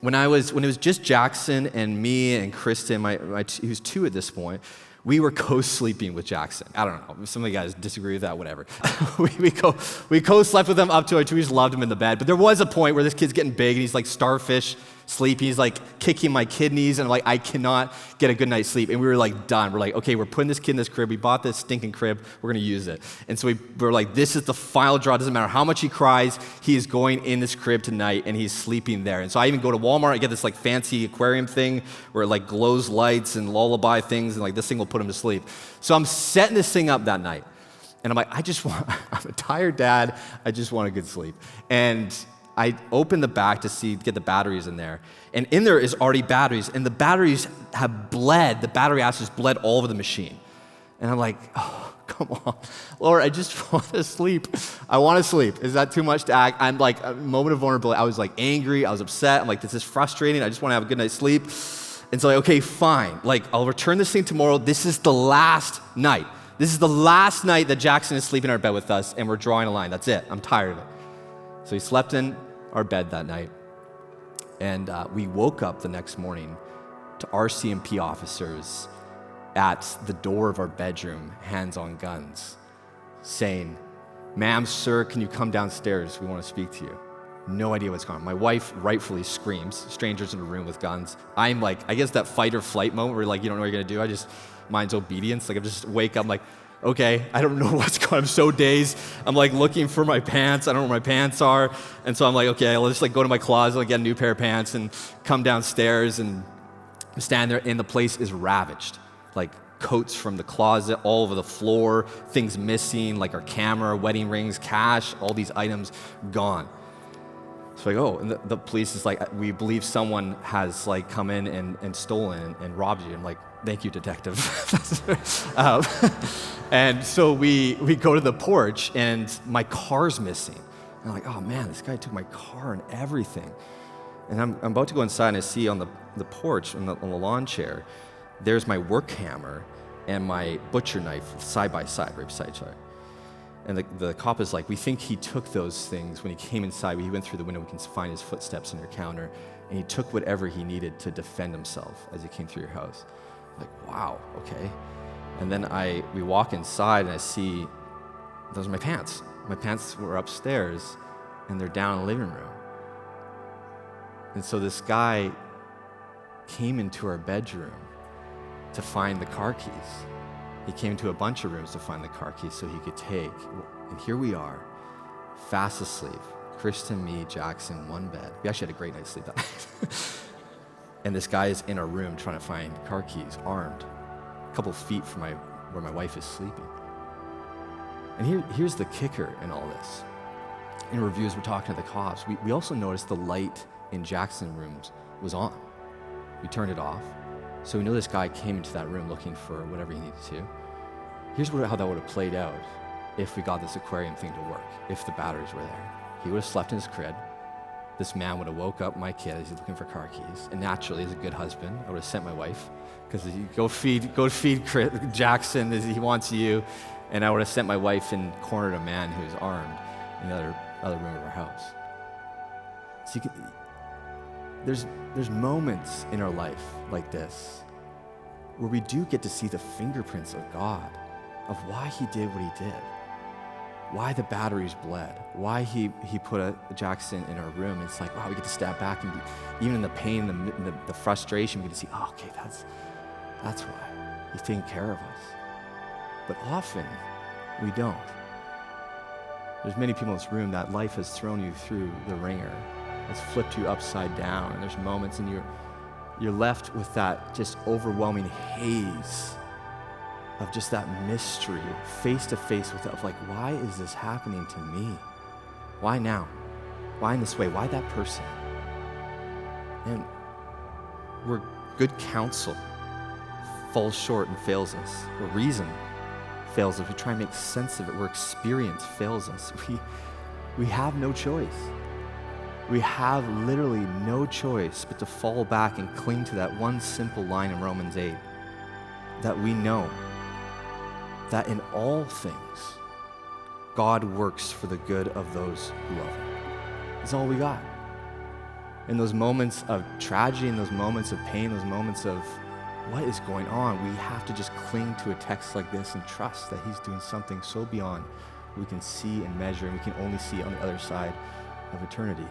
When it was just Jackson and me and Kristen, who's 2 at this point, we were co-sleeping with Jackson. I don't know. Some of you guys disagree with that, whatever. we co-slept with him up to our 2. We just loved him in the bed. But there was a point where this kid's getting big and he's like starfish sleeping. He's like kicking my kidneys and I'm like, I cannot get a good night's sleep. And we were like done. We're like, okay, we're putting this kid in this crib. We bought this stinking crib. We're going to use it. And so we were like, this is the final draw. It doesn't matter how much he cries. He is going in this crib tonight and he's sleeping there. And so I even go to Walmart. I get this like fancy aquarium thing where it like glows lights and lullaby things. And like this thing will put him to sleep. So I'm setting this thing up that night. And I'm like, I'm a tired dad. I just want a good sleep. And I open the back to get the batteries in there. And in there is already batteries. And the batteries have bled. The battery acids bled all over the machine. And I'm like, oh, come on. Lord, I just want to sleep. I want to sleep. Is that too much to act? I'm like, a moment of vulnerability. I was like angry. I was upset. I'm like, this is frustrating. I just want to have a good night's sleep. And so like, okay, fine. Like, I'll return this thing tomorrow. This is the last night. This is the last night that Jackson is sleeping in our bed with us, and we're drawing a line. That's it. I'm tired of it. So he slept in our bed that night, and we woke up the next morning to RCMP officers at the door of our bedroom, hands on guns, saying, "Ma'am, sir, can you come downstairs? We want to speak to you." No idea what's going on. My wife rightfully screams, strangers in a room with guns. I'm like, I guess that fight or flight moment where like, you don't know what you're gonna do. Mine's obedience. Like I just wake up, I'm like, okay, I don't know what's going on. I'm so dazed. I'm like looking for my pants. I don't know where my pants are. And so I'm like, okay, I'll just like go to my closet, like get a new pair of pants and come downstairs and stand there, and the place is ravaged. Like coats from the closet all over the floor, things missing, like our camera, wedding rings, cash, all these items gone. So like, oh, and the police is like, we believe someone has like come in and stolen and robbed you. I'm like, thank you, detective. And so we go to the porch and my car's missing. And I'm like, oh man, this guy took my car and everything. And I'm about to go inside and I see on the porch, on the lawn chair, there's my work hammer and my butcher knife side by side, right beside each other. And the cop is like, we think he took those things when he came inside. He went through the window, we can find his footsteps on your counter, and he took whatever he needed to defend himself as he came through your house. I'm like, wow, okay. And then we walk inside and I see, those are my pants. My pants were upstairs and they're down in the living room. And so this guy came into our bedroom to find the car keys. He came to a bunch of rooms to find the car keys so he could take. And here we are, fast asleep. Kristen, me, Jackson, one bed. We actually had a great night's sleep that night. And this guy is in our room trying to find car keys, armed, a couple feet from where my wife is sleeping. And here's the kicker in all this. In reviews, we're talking to the cops. We also noticed the light in Jackson's rooms was on. We turned it off. So we know this guy came into that room looking for whatever he needed to. Here's how that would have played out if we got this aquarium thing to work, if the batteries were there. He would have slept in his crib. This man would have woke up my kid as he's looking for car keys. And naturally, as a good husband, I would have sent my wife, because go feed Jackson as he wants you. And I would have sent my wife and cornered a man who was armed in the other room of our house. So there's moments in our life like this where we do get to see the fingerprints of God, of why he did what he did, why the batteries bled, why he put a Jackson in our room. It's like, wow, we get to step back and even in the pain, the frustration, we get to see, oh, okay, that's why he's taking care of us. But often we don't. There's many people in this room that life has thrown you through the ringer. It's flipped you upside down, and there's moments and you're left with that just overwhelming haze of just that mystery, face to face with it, of like, why is this happening to me? Why now? Why in this way? Why that person? And where good counsel falls short and fails us, where reason fails us, we try and make sense of it, where experience fails us, we have no choice. We have literally no choice but to fall back and cling to that one simple line in Romans 8, that we know that in all things, God works for the good of those who love him. That's all we got. in those moments of tragedy, in those moments of pain, those moments of what is going on, we have to just cling to a text like this and trust that he's doing something so beyond we can see and measure, and we can only see on the other side of eternity.